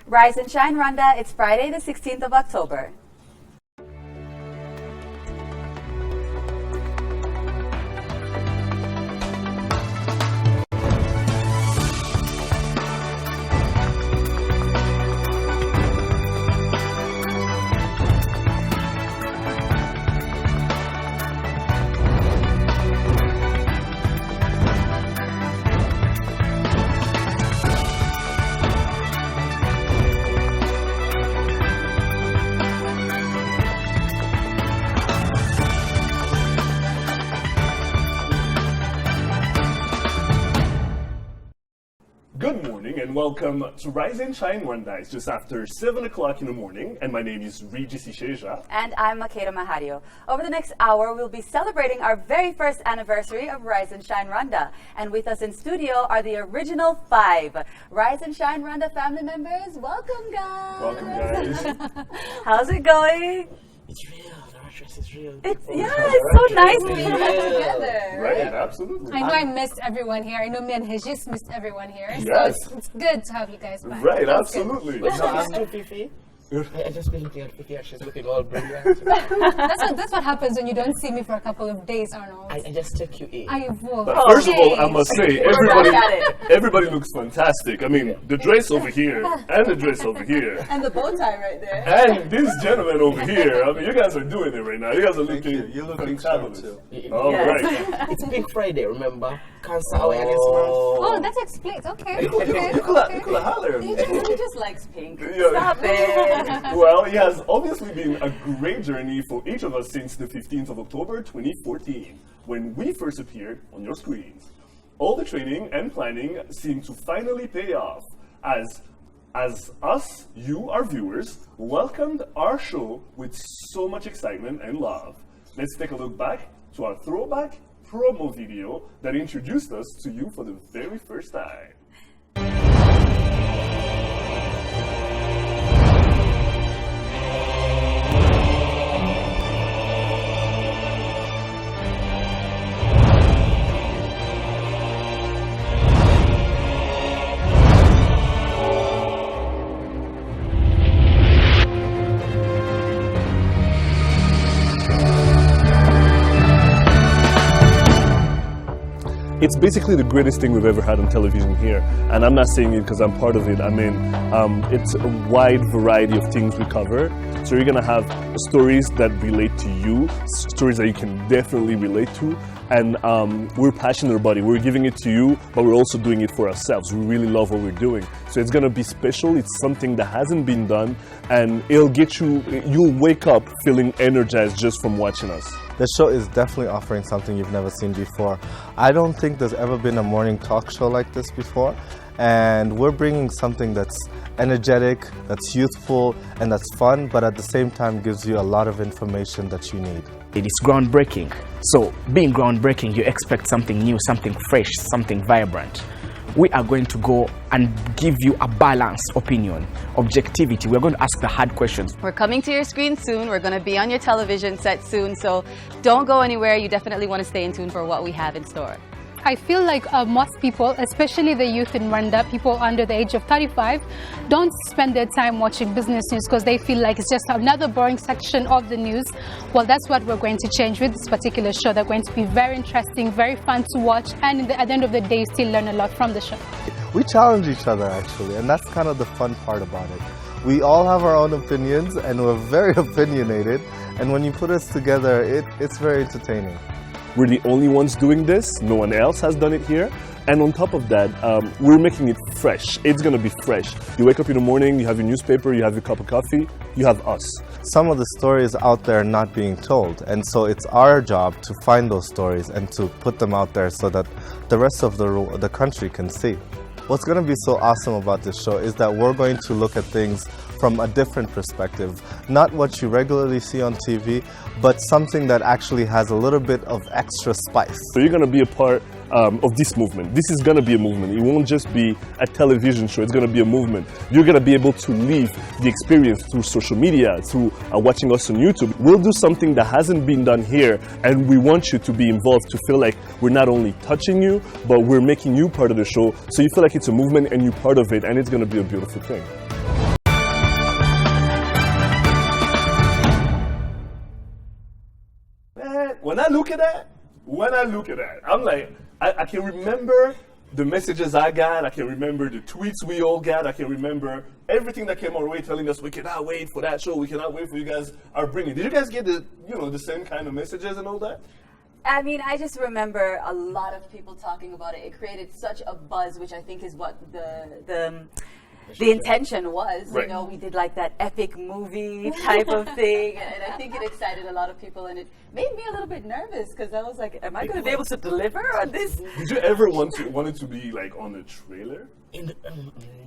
Rise and Shine Rwanda, it's Friday the 16th of October. Good morning and welcome to Rise and Shine Rwanda. It's just after 7 o'clock in the morning and my name is Regis Isheja. And I'm Makeda Mahario. Over the next hour, we'll be celebrating our very first anniversary of Rise and Shine Rwanda. And with us in studio are the original 5 Rise and Shine Rwanda family members. Welcome, guys. Welcome, guys. How's it going? It's real. The actress is real. It's so nice to be back together. Right, absolutely. I know I missed everyone here. I know me and Hejis missed everyone here. Yes. So it's good to have you guys back. Right, That's absolutely. But no, I'm still Fifi. I just been looking at Fifi and she's looking all brilliant. That's what happens when you don't see me for a couple of days, Arnold. I just took you in. But first of all, I must say, everybody looks fantastic. I mean, the dress over here, and the dress over here. And the bow tie right there. And this gentleman over here. I mean, you guys are doing it right now. You guys are looking You're looking fabulous. too. All Yes. right. It's Pink Friday, remember? Cancer awareness Oh, that explains. Okay. You could have hollered at me. He just likes pink. Yeah. Stop it. Well, it has obviously been a great journey for each of us since the 15th of October 2014, when we first appeared on your screens. All the training and planning seem to finally pay off as us, you, our viewers, welcomed our show with so much excitement and love. Let's take a look back to our throwback promo video that introduced us to you for the very first time. It's basically the greatest thing we've ever had on television here, and I'm not saying it because I'm part of it. I mean, it's a wide variety of things we cover. So you're gonna have stories that relate to you, stories that you can definitely relate to, and we're passionate about it. We're giving it to you, but we're also doing it for ourselves. We really love what we're doing. So it's gonna be special. It's something that hasn't been done, and it'll get you, you'll wake up feeling energized just from watching us. The show is definitely offering something you've never seen before. I don't think there's ever been a morning talk show like this before, and we're bringing something that's energetic, that's youthful, and that's fun, but at the same time gives you a lot of information that you need. It is groundbreaking. So being groundbreaking, you expect something new, something fresh, something vibrant. We are going to go and give you a balanced opinion, objectivity. We're going to ask the hard questions. We're coming to your screen soon. We're going to be on your television set soon. So don't go anywhere. You definitely want to stay in tune for what we have in store. I feel like most people, especially the youth in Rwanda, people under the age of 35, don't spend their time watching business news because they feel like it's just another boring section of the news. Well, that's what we're going to change with this particular show. They're going to be very interesting, very fun to watch, and at the end of the day, you still learn a lot from the show. We challenge each other actually, and that's kind of the fun part about it. We all have our own opinions and we're very opinionated, and when you put us together, it's very entertaining. We're the only ones doing this. No one else has done it here. And on top of that, we're making it fresh. It's going to be fresh. You wake up in the morning, you have your newspaper, you have your cup of coffee, you have us. Some of the stories out there are not being told, and so it's our job to find those stories and to put them out there so that the rest of the country can see. What's going to be so awesome about this show is that we're going to look at things from a different perspective. Not what you regularly see on TV, but something that actually has a little bit of extra spice. So you're going to be a part of this movement. This is going to be a movement. It won't just be a television show. It's going to be a movement. You're going to be able to live the experience through social media, through watching us on YouTube. We'll do something that hasn't been done here, and we want you to be involved, to feel like we're not only touching you, but we're making you part of the show, so you feel like it's a movement and you're part of it, and it's going to be a beautiful thing. when I look at that, I'm like, I can remember the messages I got, I can remember the tweets we all got, I can remember everything that came our way telling us we cannot wait for that show, we cannot wait for you guys are bringing. Did you guys get the same kind of messages and all that? I mean, I just remember a lot of people talking about it. It created such a buzz, which I think is what the intention was. Right. You know, we did like that epic movie type of thing, and I think it excited a lot of people, and it made me a little bit nervous because I was like, am I going to be able to deliver on this? Did you ever wanted to be like on the trailer?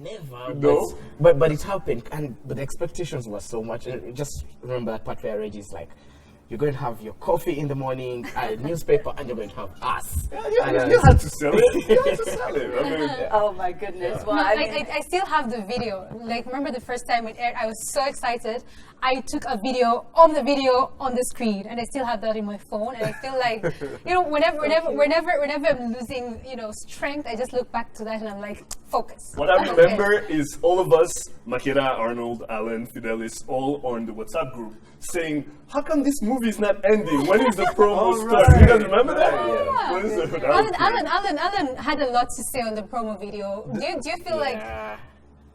Never. No? But it happened, but the expectations were so much. And just remember that part where Reggie's like, you're going to have your coffee in the morning, a newspaper, and you're going to have us. You had to sell it. You had to sell it. I mean, Oh my goodness! Well, No, I mean, I still have the video. Like, remember the first time it aired, I was so excited. I took a video on the screen, and I still have that in my phone. And I feel like, whenever I'm losing, strength, I just look back to that and I'm like, focus. what I remember is all of us, Makeda, Arnold, Alan, Fidelis, all on the WhatsApp group saying, how come this movie is not ending? When is the promo start? You guys remember that? Yeah. When is the, that was great. Alan had a lot to say on the promo video. Do you feel like?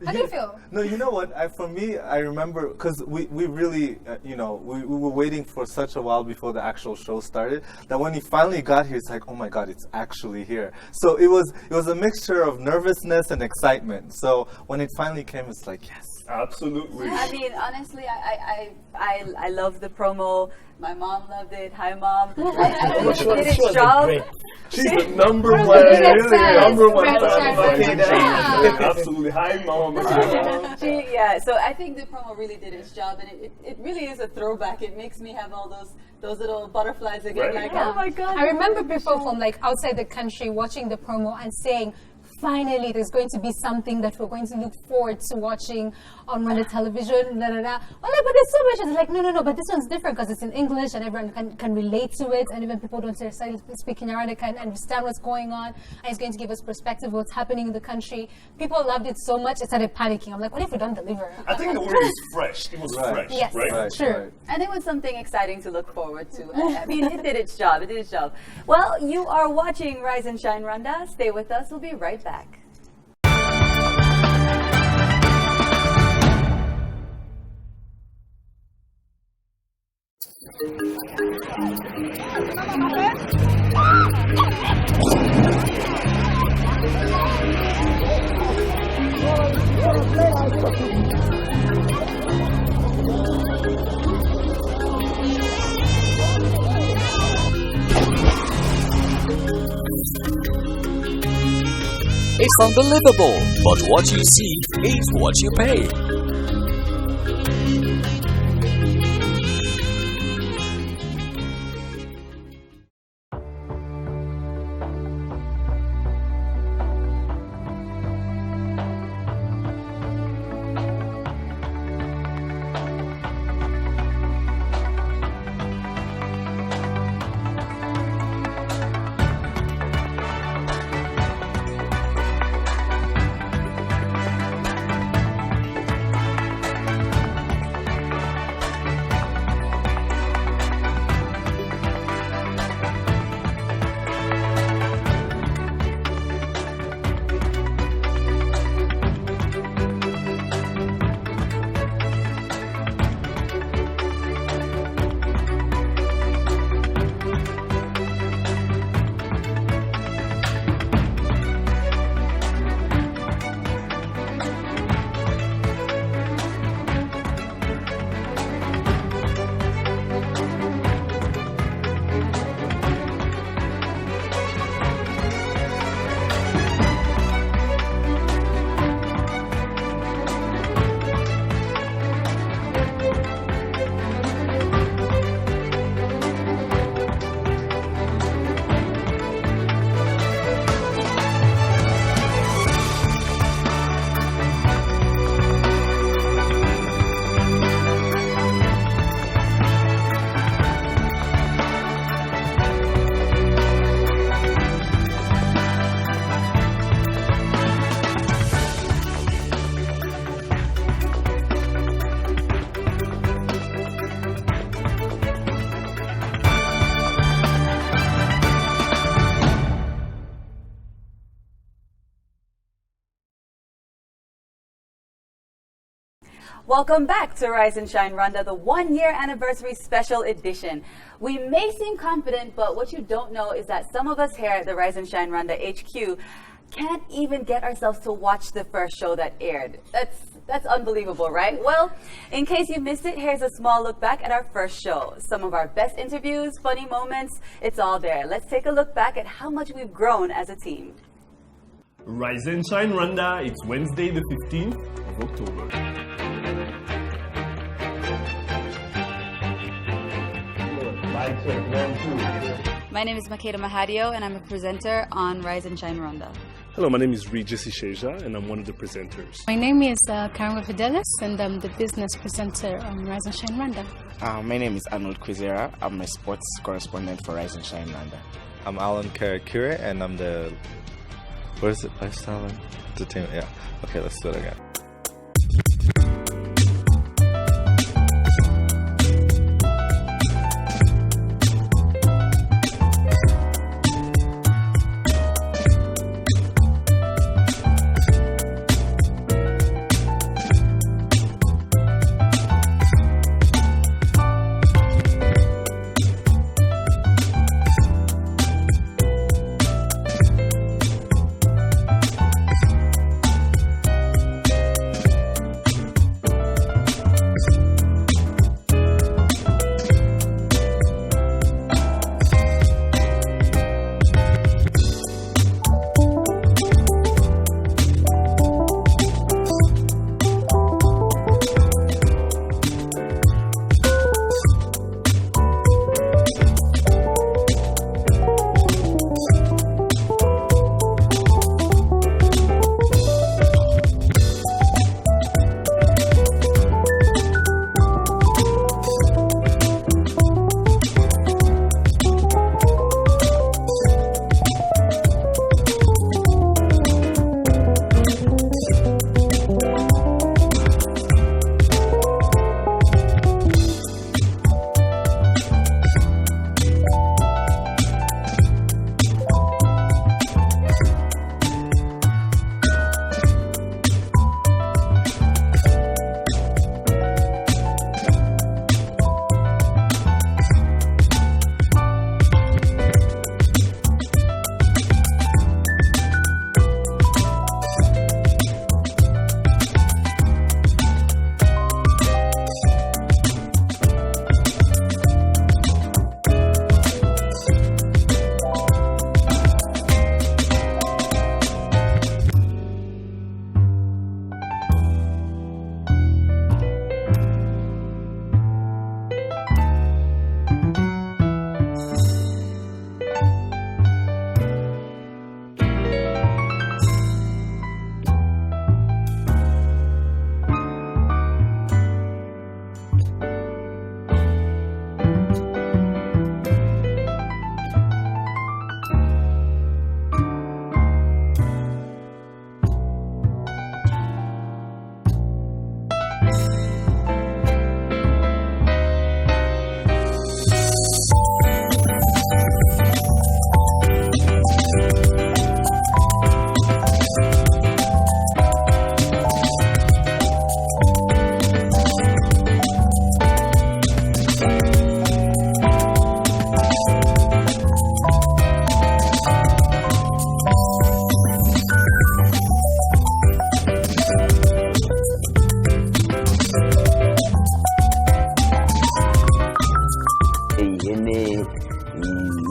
How do you feel? No, you know what? For me, I remember because we really, we were waiting for such a while before the actual show started that when he finally got here, it's like, oh my God, it's actually here. So it was a mixture of nervousness and excitement. So when it finally came, it's like, yes. Absolutely. I mean, honestly, I love the promo. My mom loved it. Hi, Mom. I think it did its job. She's the number one fan. Absolutely. Hi, Mom. So I think the promo really did its job, and it really is a throwback. It makes me have all those little butterflies again. Right. Like, oh my God. I remember people from like outside the country watching the promo and saying, finally, there's going to be something that we're going to look forward to watching on Rwanda television. But there's so much. It's like, no, but this one's different because it's in English and everyone can relate to it. And even people don't necessarily speak in Rwanda can understand what's going on. And it's going to give us perspective of what's happening in the country. People loved it so much, I started panicking. I'm like, what if we don't deliver? I think the word is fresh. It was fresh, Yes, right? true. Right. And it was something exciting to look forward to. I mean, it did its job. Well, you are watching Rise and Shine Rwanda. Stay with us. We'll be right back. It's unbelievable, but what you see is what you pay. Welcome back to Rise and Shine Rwanda, the 1-year anniversary special edition. We may seem confident, but what you don't know is that some of us here at the Rise and Shine Rwanda HQ can't even get ourselves to watch the first show that aired. That's unbelievable, right? Well, in case you missed it, here's a small look back at our first show. Some of our best interviews, funny moments, it's all there. Let's take a look back at how much we've grown as a team. Rise and Shine Rwanda, it's Wednesday the 15th of October. My name is Makeda Mahadio, and I'm a presenter on Rise and Shine Rwanda. Hello, my name is Regis Isheja, and I'm one of the presenters. My name is Karen Fidelis, and I'm the business presenter on Rise and Shine Rwanda. My name is Arnold Kwizera. I'm a sports correspondent for Rise and Shine Rwanda. I'm Alan Karakure, and I'm the... What is it? Lifestyle entertainment? Yeah. Okay, let's do it again.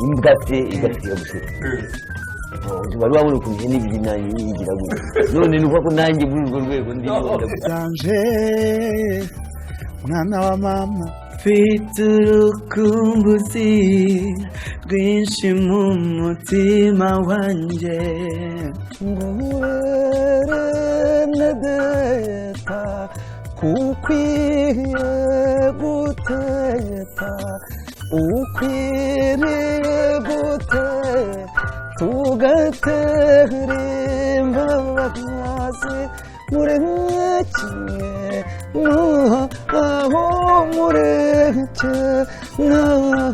imbwate igatira guseka wari wabona ukuntu ihene ibyina yigira gutya none ni uko nanjye muri urwo rwego ndanje mwana wa mama mfite urukumbuzi rwinshi mu mutima wanjye ngurere nedeta kukwiye guteta ukwiriye gute tugatera imbabazi mureke naho mureke naho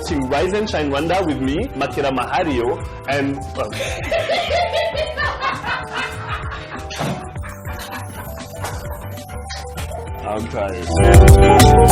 To Rise and Shine Rwanda with me, Makira Mahario, and I'm tired.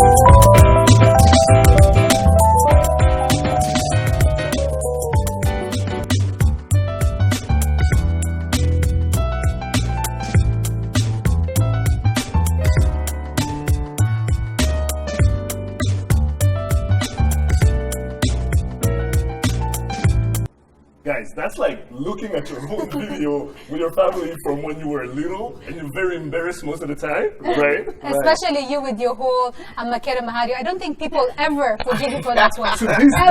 Guys, that's like looking at your own video with your family from when you were little and you're very embarrassed most of the time, right? Especially you with your whole Makera Mahario. I don't think people ever forgive you for that one. To this day,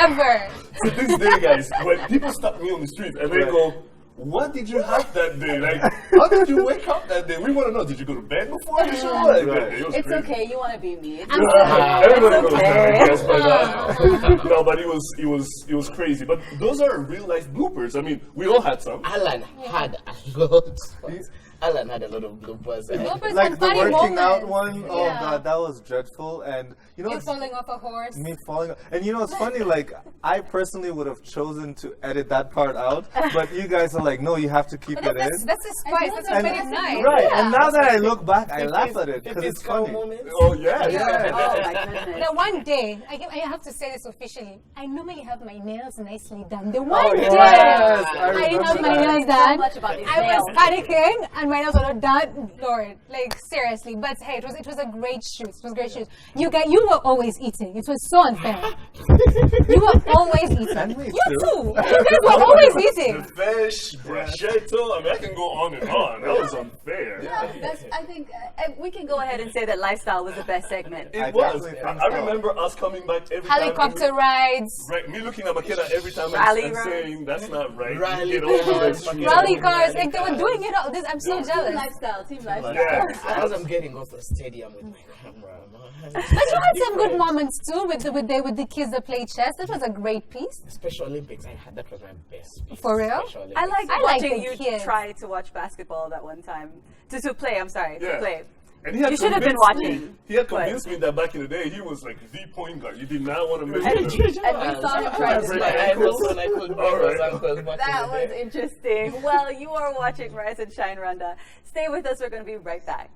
Ever. to this day, guys, when people stop me on the street and they go, what did you have that day? Like, how did you wake up that day? We want to know, did you go to bed before the show? Like, it was It's crazy. okay, you want to be me. Everybody knows okay. that, I guess, but no, but it was crazy. But those are real life bloopers. I mean, we all had some. Alan had a lot. Alan had a lot of bloopers. Bloopers Like and the funny working out moments. one, oh Yeah. god, that was dreadful. And you know, You it's falling off a horse. me falling. And you know, it's funny. Like I personally would have chosen to edit that part out, but you guys are like, no, you have to keep But it that's in. a spice. That's a And- very nice. Right. Yeah. And now that I look back, I laugh at it because it's funny. Oh, yeah. Oh my goodness. The one day, I have to say this officially, I normally have my nails nicely done. The one day yes, I I didn't have remember my that. nails So done, much about these I was nails. panicking and my nails were not done. Lord, like seriously. But hey, it was a great shoot. It was a great shoot. You were always eating. It was so unfair. You were always eating. And me You too. too. You were always eating. The fish, bruschetto. I mean, I can go on and on. That was unfair. I think we can go ahead and say that lifestyle was the best segment. It I was. definitely I think so. remember us coming back every time. Helicopter rides. Right, me looking at Makeda every time Rally and rides. saying, that's not right. Rally You get over that cars, street. Rally cars, like they were doing it all. I'm so Team jealous. lifestyle, team lifestyle. Yeah. As I'm getting off the stadium with my camera, But you had some good moments too with the kids that played chess. That was a great piece. Special Olympics, that was my best piece. For real? Special Olympics. I like I like watching the you kids. try to watch basketball that one time. To play, I'm sorry, to Yeah. play. And he had You should have been convinced me- watching. He had But- convinced me that back in the day, he was like the point guard. You did not want to miss And, him. and we saw him try to Break play. my ankles. I could All right. ankles back That in the was day. interesting. Well, you are watching Rise and Shine Rwanda. Stay with us. We're going to be right back.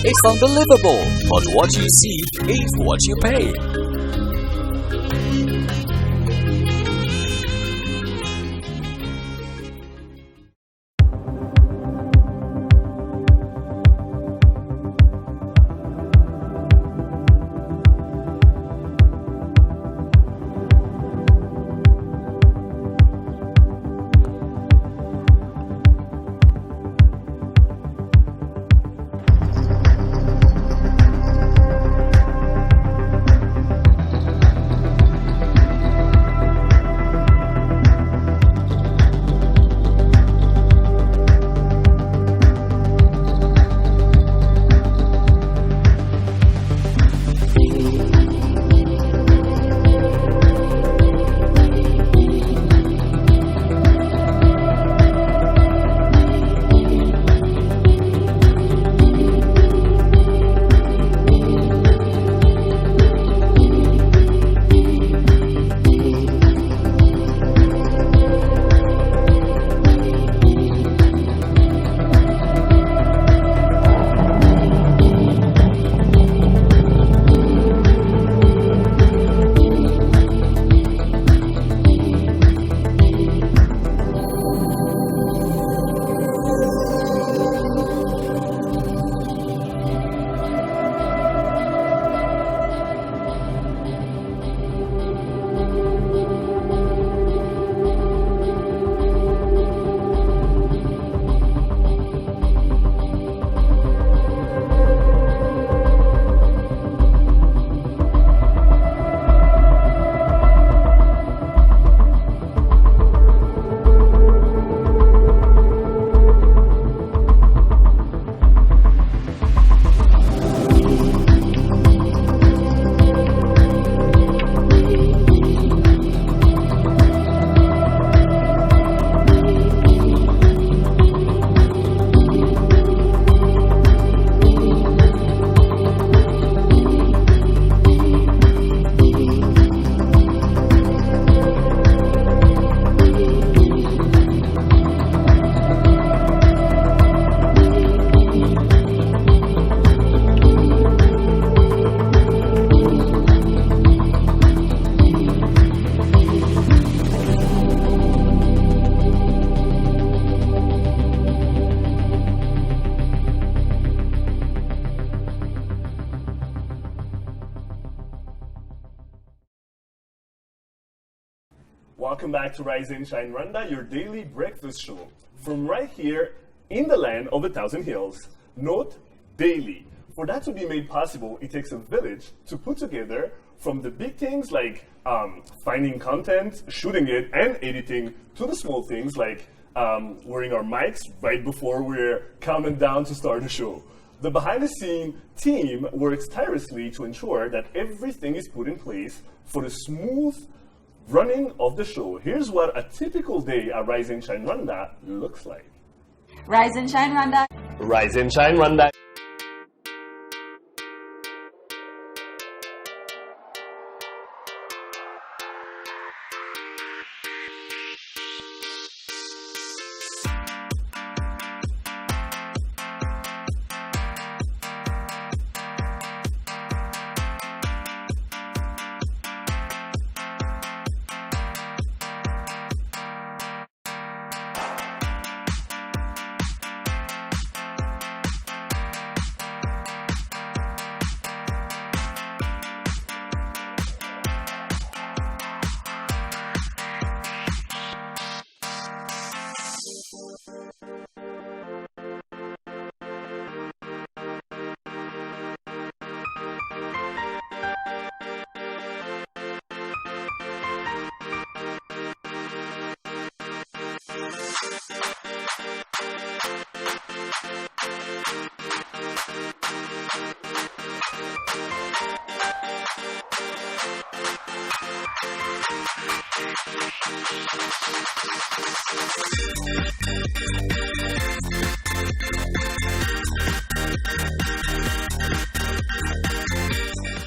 It's unbelievable, but what you see is what you pay. welcome back to Rise and Shine Rwanda, your daily breakfast show. From right here in the land of 1,000 hills. Note, daily. For that to be made possible, it takes a village to put together from the big things like finding content, shooting it, and editing, to the small things like wearing our mics right before we're counting down to start the show. The behind-the-scene team works tirelessly to ensure that everything is put in place for the smooth running of the show. Here's what a typical day at Rise and Shine Rwanda looks like. Rise and Shine Rwanda. Rise and Shine Rwanda.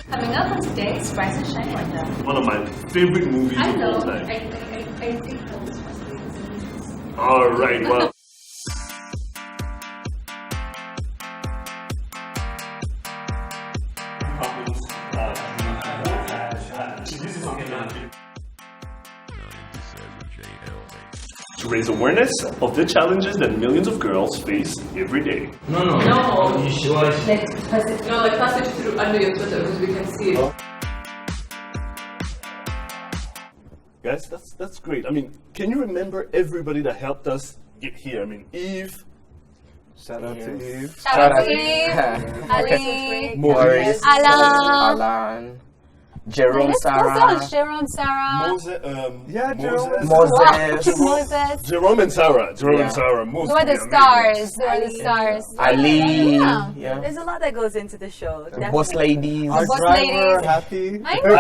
Coming up on today's Rise and Shine Rwanda. One of my favorite movies I of know. all time. I think that was my All right, well. To raise awareness of the challenges that millions of girls face every day. No. You should. Let's pass it. No, like pass it through under your Twitter because we can see it. Guys, that's great. I mean, can you remember everybody that helped us get here? I mean, Eve. Shout out to Eve. Shout out to Eve. Ali. Maurice. Alan. Jerome, Let's Sarah. go on. Jerome, Sarah. Moses. Jerome and Sarah. Who are the stars? Ali. Yeah. There's a lot that goes into the show. The boss ladies. Our boss driver, ladies. Happy. I know.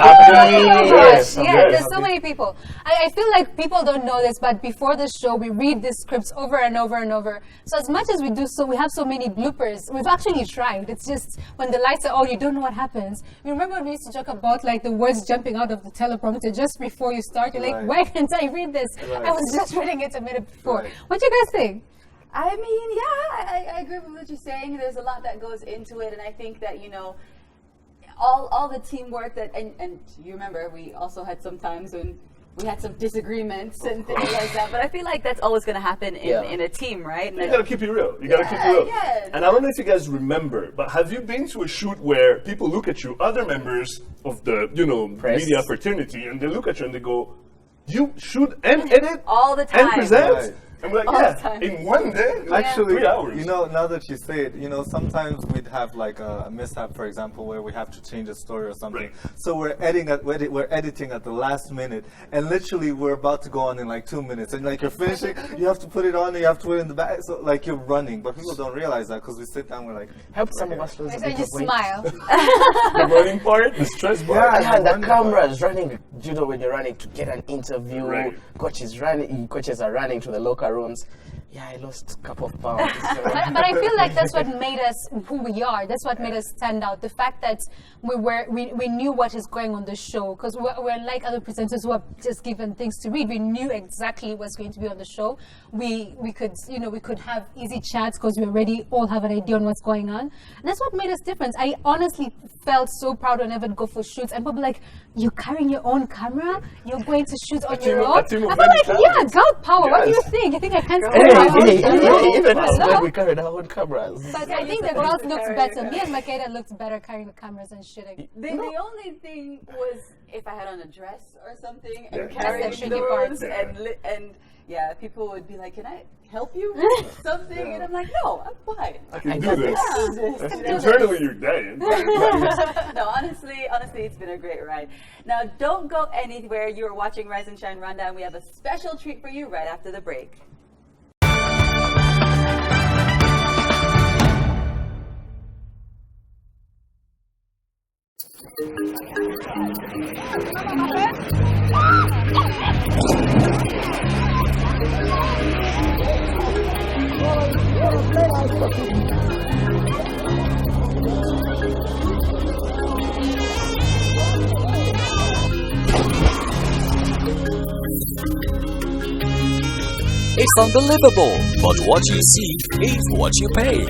Yes. Yes, there's so many people. I feel like people don't know this, but before the show, we read these scripts over and over and over. So as much as we do so, we have so many bloopers. We've actually tried. It's just when the lights are on, you don't know what happens. You remember when we used to joke about like the words jumping out of the teleprompter just before you start? You're like, why can't I read this? I was just reading it a minute before. What do you guys think? I mean, yeah, I agree with what you're saying. There's a lot that goes into it, and I think that, you know, all the teamwork that, and you remember, we also had some times when we had some disagreements and things like that, but I feel like that's always going to happen in a team, right? You gotta keep it real. You gotta keep it real. Yeah. And I don't know if you guys remember, but have you been to a shoot where people look at you, other members of the, Press. media fraternity, and they look at you and they go, you shoot and edit all the time. and present? Right. And we're like, All the time. in one day? Like Actually, 3 hours. now that you say it, sometimes we'd have like a mishap, for example, where we have to change a story or something. Right. So we're editing at the last minute, and literally we're about to go on in like 2 minutes, and like you're finishing, you have to put it on, and you have to put it in the back, so like you're running. But people don't realize that because we sit down, we're like, Help some of us lose a I bit just of weight. smile. The running part, the stress part. Yeah, and the cameras running. When you're running to get an interview, Right. coaches are running to the locker rooms. Yeah, I lost a couple of pounds. But I feel like that's what made us who we are. That's what made us stand out. The fact that we knew what is going on the show, because we're like other presenters who are just given things to read. We knew exactly what's going to be on the show. We could have easy chats because we already all have an idea on what's going on. And that's what made us different. I honestly felt so proud whenever I'd go for shoots, and people like, "You're carrying your own camera? You're going to shoot on your own?" I feel like, yeah, girl power. What do you think? You think I can't? Even us, when we carried our own cameras. But I think the girls looked better. Me and Makeda looked better carrying the cameras and shooting. The only thing was if I had on a dress or something Yeah. and carrying That's the tricky part. those and yeah, people would be like, "Can I help you with something?" Yeah. And I'm like, "No, I'm fine. I can do this. Yeah. Internally, you're dying. No, honestly, it's been a great ride. Now, don't go anywhere. You are watching Rise and Shine Rwanda, and we have a special treat for you right after the break. It's unbelievable, but what you see ain't what you pay.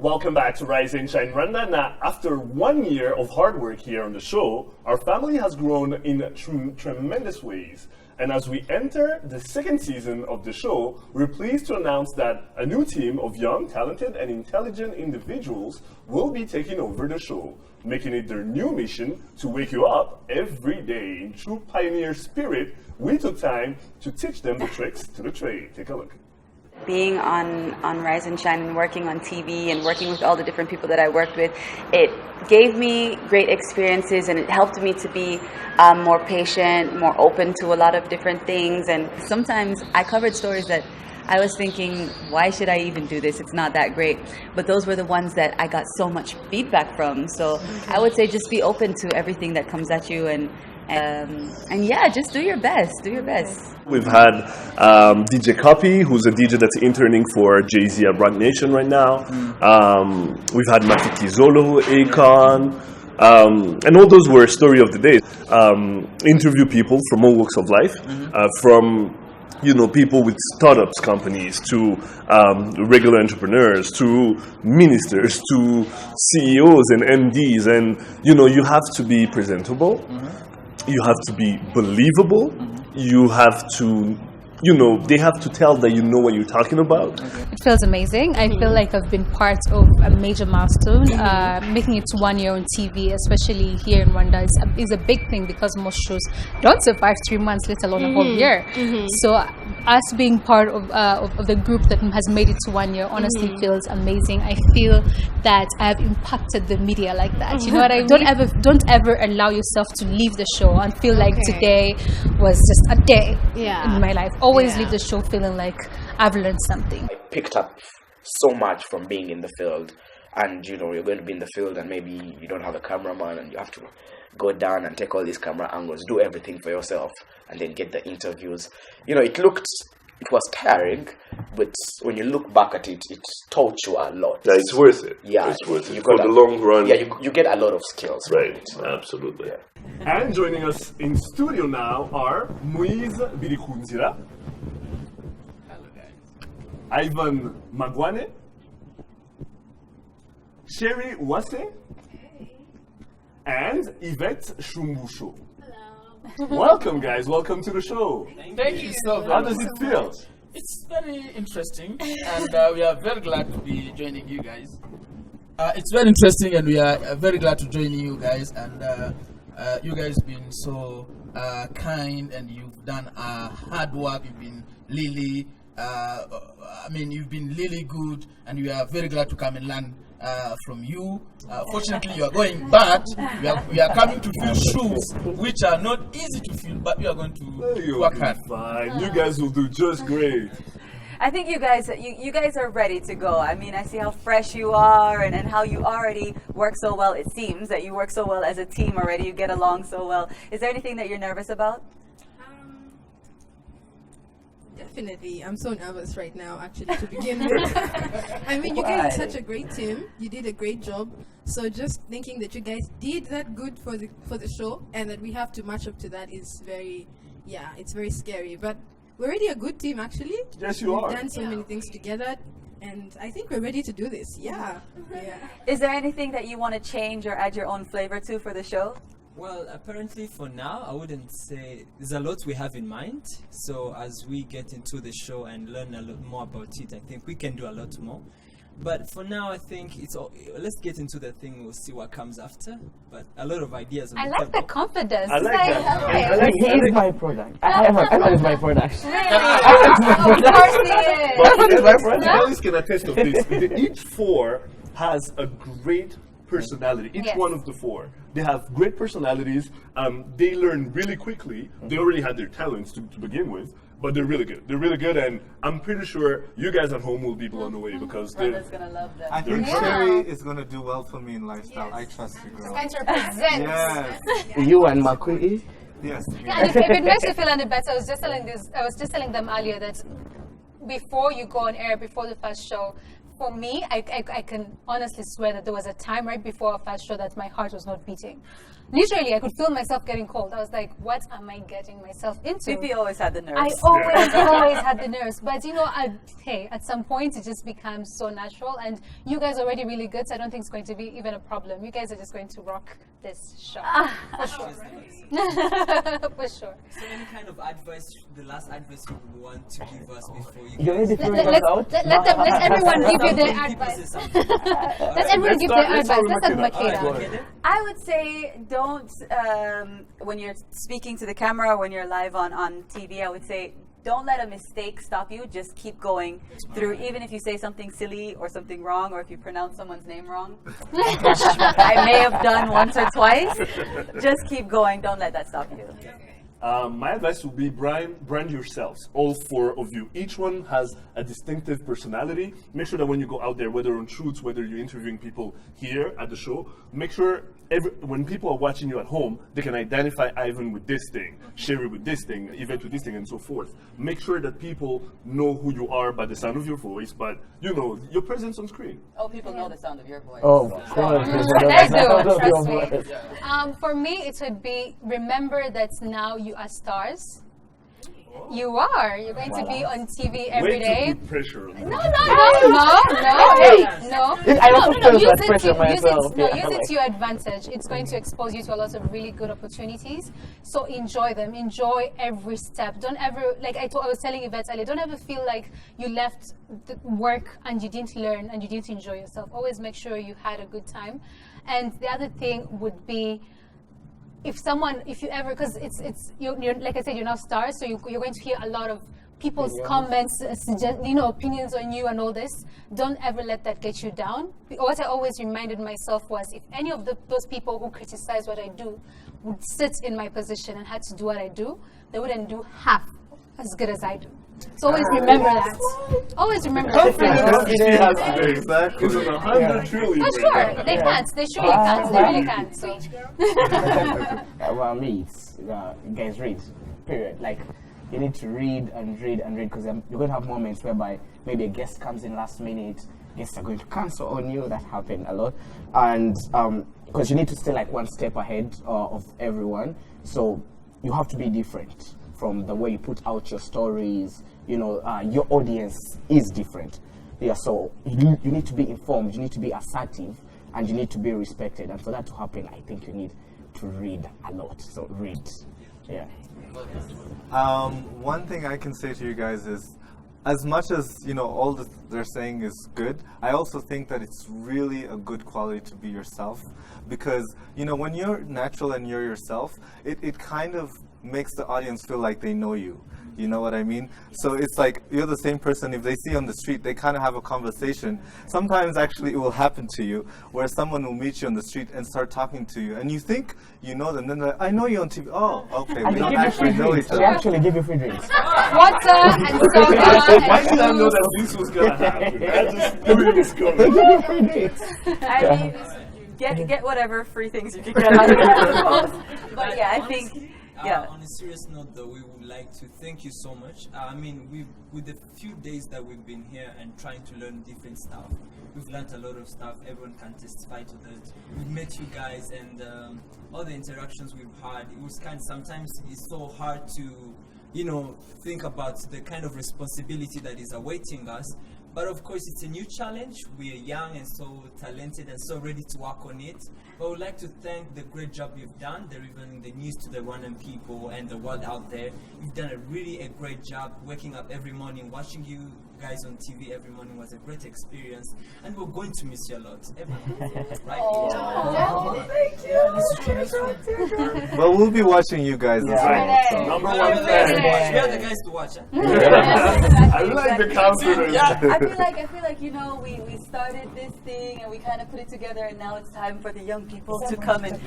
Welcome back to Rise and Shine Rwanda. Now, after 1 year of hard work here on the show, our family has grown in tremendous ways. And as we enter the second season of the show, we're pleased to announce that a new team of young, talented, and intelligent individuals will be taking over the show, making it their new mission to wake you up every day. In true pioneer spirit, we took time to teach them the tricks to the trade. Take a look. Being on Rise and Shine and working on TV and working with all the different people that I worked with, it gave me great experiences and it helped me to be more patient, more open to a lot of different things. And sometimes I covered stories that I was thinking, why should I even do this? It's not that great. But those were the ones that I got so much feedback from. So I would say just be open to everything that comes at you and yeah, just do your best. Do your best. We've had DJ Copy, who's a DJ that's interning for Jay-Z at Rock Nation right now. We've had Mafiki Zolo, Akon, and all those were story of the day. Interview people from all walks of life, from people with startups companies to regular entrepreneurs to ministers to CEOs and MDs, and you have to be presentable. you have to be believable. You have to, they have to tell that you know what you're talking about. It feels amazing. I feel like I've been part of a major milestone. Making it to 1 year on TV, especially here in Rwanda, is a big thing because most shows don't survive 3 months, let alone a whole year. So us being part of the group that has made it to 1 year honestly feels amazing. I feel that I have impacted the media like that. You know what I mean? Don't ever allow yourself to leave the show and feel like today was just a day in my life. Always leave the show feeling like I've learned something. I picked up so much from being in the field, and you're going to be in the field and maybe you don't have a cameraman and you have to go down and take all these camera angles, do everything for yourself, and then get the interviews. It was tiring, but when you look back at it, it taught you a lot. Yeah, it's worth it. Yeah, it's worth it for the long run. Yeah, you get a lot of skills. Right, absolutely. Yeah. And joining us in studio now are Moise Birikunzira, Ivan Magwane, Sherry Wase, and Yvette Shumbusho. Welcome, guys. Welcome to the show. Thank you so very How does it feel? It's very interesting, and we are very glad to be joining you guys. It's very interesting, and we are very glad to join you guys. And you guys been so kind, and you've done hard work. You've been really, you've been really good, and we are very glad to come and learn from you. Fortunately, you are going bad. We are coming to fill shoes, which are not easy to fill, but we are going to work hard. Fine. You guys will do just great. I think you guys are ready to go. I mean, I see how fresh you are and how you already work so well. It seems that you work so well as a team already. You get along so well. Is there anything that you're nervous about? Definitely. I'm so nervous right now, actually, to begin with. I mean, you guys are such a great team. You did a great job. So just thinking that you guys did that good for the show and that we have to match up to that is it's very scary. But we're already a good team, actually. Yes, you are. We've done so many things together, and I think we're ready to do this. Yeah. Is there anything that you want to change or add your own flavor to for the show? Well, apparently for now, I wouldn't say there's a lot we have in mind. So as we get into the show and learn a lot more about it, I think we can do a lot more. But for now, I think let's get into the thing. We'll see what comes after. But a lot of ideas. I like the confidence. I like that. I like it's my product. I thought it's my product. Of course he is. My product. Alice can attest of this. Each four has a great personality. Each one of the four. They have great personalities. They learn really quickly. They already had their talents to begin with, but they're really good. They're really good, and I'm pretty sure you guys at home will be blown away because they're gonna love them. I think Sherry is going to do well for me in lifestyle. I trust you, girl. Going to represent. Yes. You and Makui? Yes. Yeah, and if it makes you feel any better, I was just telling them earlier that before you go on air, before the first show, for me, I can honestly swear that there was a time right before our first show that my heart was not beating. Literally, I could feel myself getting cold. I was like, what am I getting myself into? BP always had the nerves. I always had the nerves. But at some point, it just becomes so natural. And you guys are already really good, so I don't think it's going to be even a problem. You guys are just going to rock this show. For sure. For sure. So any kind of advice, the last advice you would want to give us before you let everyone give you their advice. Let everyone give their advice. Let's have Makeda. I would say don't, when you're speaking to the camera, when you're live on TV, I would say don't let a mistake stop you. Just keep going through, even if you say something silly or something wrong, or if you pronounce someone's name wrong. I may have done once or twice. Just keep going. Don't let that stop you. My advice would be brand yourselves, all four of you. Each one has a distinctive personality. Make sure that when you go out there, whether on shoots, whether you're interviewing people here at the show, make sure when people are watching you at home, they can identify Ivan with this thing, Sherry with this thing, Yvette with this thing, and so forth. Make sure that people know who you are by the sound of your voice, but your presence on screen. Oh, people know the sound of your voice. Oh, of course. They do, trust me. For me, it would be, remember that now you are stars. You are. You're going to be on TV every Way day. to put pressure on me. No. Hey, no. I also feel use that it pressure to, myself. use it to your advantage. It's going to expose you to a lot of really good opportunities. So enjoy them. Enjoy every step. Don't ever, like I was telling Yvette earlier, don't ever feel like you left the work and you didn't learn and you didn't enjoy yourself. Always make sure you had a good time. And the other thing would be, if you ever, because you're like I said, you're now stars, so you're going to hear a lot of people's comments, opinions on you and all this. Don't ever let that get you down. What I always reminded myself was, if any of those people who criticize what I do would sit in my position and had to do what I do, they wouldn't do half as good as I do. So always remember that. Always remember that. Exactly. It's 100 trillion. Oh, sure. They can't. They surely can't. They really can't. So. Well, me, it's guys, read. Period. Like, you need to read and read and read, because you're going to have moments whereby maybe a guest comes in last minute. Guests are going to cancel on you. That happened a lot, and because you need to stay like one step ahead of everyone. So you have to be different from the way you put out your stories. Your audience is different. Yeah, so you need to be informed, you need to be assertive, and you need to be respected. And for that to happen, I think you need to read a lot. So read. Yeah. One thing I can say to you guys is, as much as all that they're saying is good, I also think that it's really a good quality to be yourself, because when you're natural and you're yourself, it kind of makes the audience feel like they know you. You know what I mean? So it's like you're the same person. If they see you on the street, they kind of have a conversation. Sometimes actually it will happen to you where someone will meet you on the street and start talking to you, and you think you know them. Then they're like, I know you on TV. Oh, okay. And we don't actually know each other. They actually give you free drinks. Water and soda. Why did I know that this was going to happen? I just knew it was They give you free drinks. I mean, get whatever free things you can get out of it, I suppose. But yeah, I think. Yeah. On a serious note, though, we would like to thank you so much. I mean, with the few days that we've been here and trying to learn different stuff, we've learned a lot of stuff. Everyone can testify to that. We've met you guys, and all the interactions we've had, it was sometimes it's so hard to, think about the kind of responsibility that is awaiting us. But of course, it's a new challenge. We are young and so talented and so ready to work on it. But I would like to thank the great job you've done, delivering the news to the Rwandan people and the world out there. You've done a great job waking up every morning, watching you guys on TV every morning was a great experience. And we're going to miss you a lot. Right? Oh, thank you. Well, we'll be watching you guys as well. So. Number one fan. We are the guys to watch. Huh? I like the confidence. I feel like we started this thing and we kind of put it together, and now it's time for the young people to come and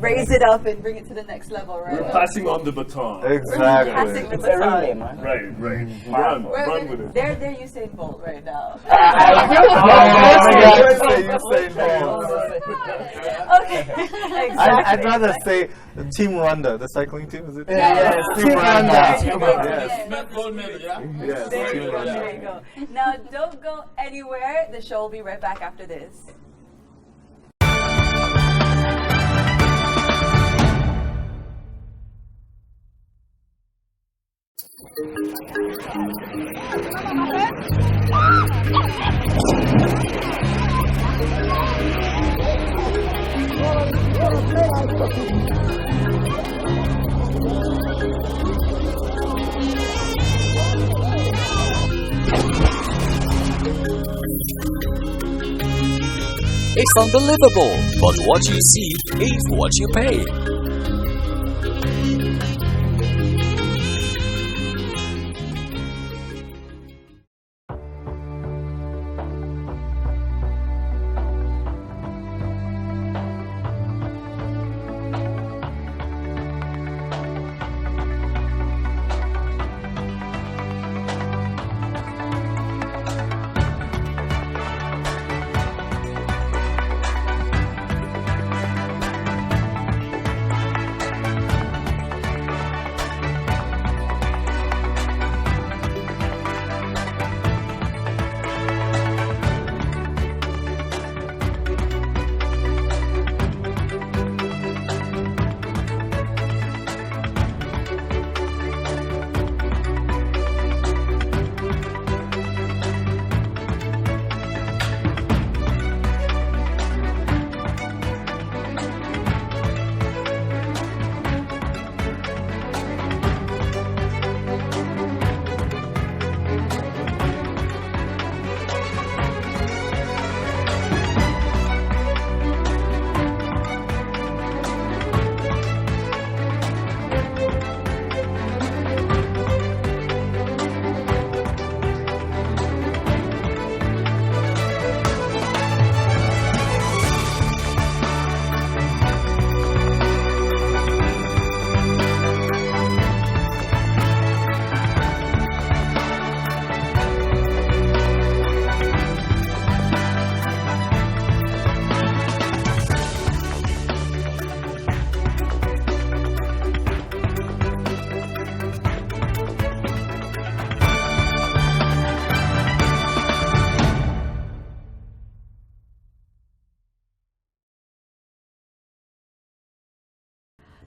raise it up and bring it to the next level, right? We're passing on the baton. Exactly. Passing the It's a relay, baton. man. Right. Run with it. They're Usain Bolt right now. Okay, exactly. I'd rather say Team Rwanda, the cycling team, is it? Yes, Team Rwanda. Yes. Gold medal, yeah? Yes. There Team you go. Rwanda. There you go. Now, don't go anywhere. The show will be right back after this. It's unbelievable, but what you see is what you pay.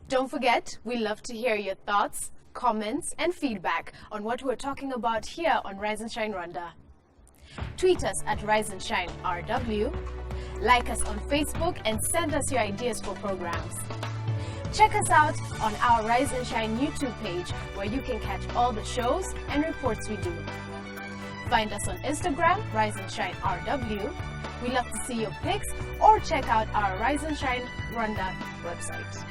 Don't forget, we love to hear your thoughts, comments, and feedback on what we're talking about here on Rise and Shine Rwanda. Tweet us at Rise and Shine RW, like us on Facebook, and send us your ideas for programs. Check us out on our Rise and Shine YouTube page, where you can catch all the shows and reports we do. Find us on Instagram, Rise and Shine RW. We love to see your pics, or check out our Rise and Shine Rwanda website.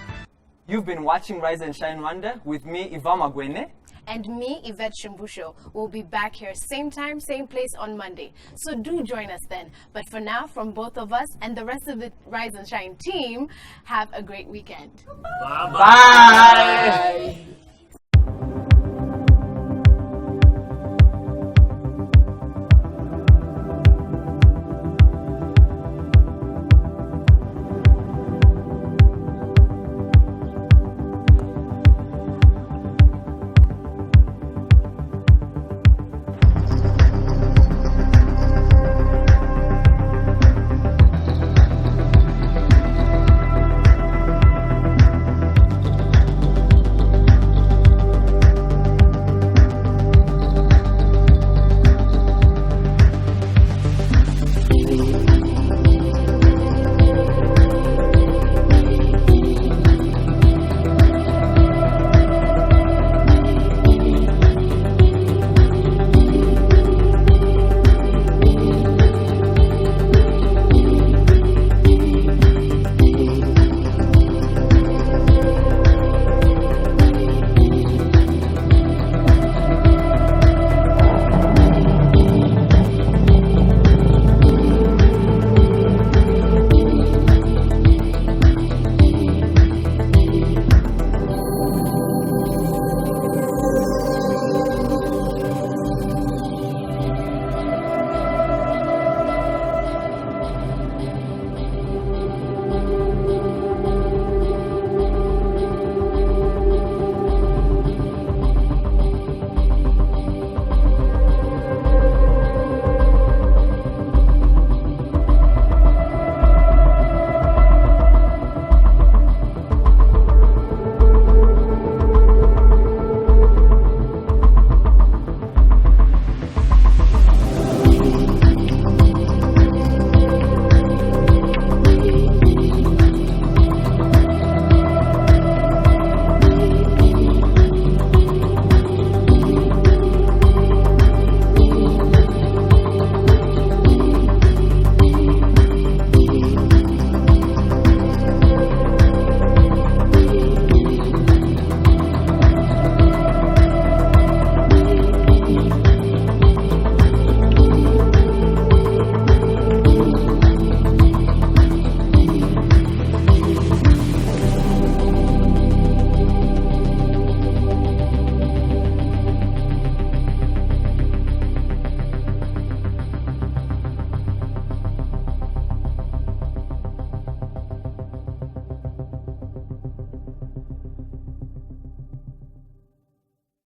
You've been watching Rise and Shine Rwanda with me, Iva Magwene. And me, Yvette Shimbusho. We'll be back here same time, same place on Monday. So do join us then. But for now, from both of us and the rest of the Rise and Shine team, have a great weekend. Bye. Bye.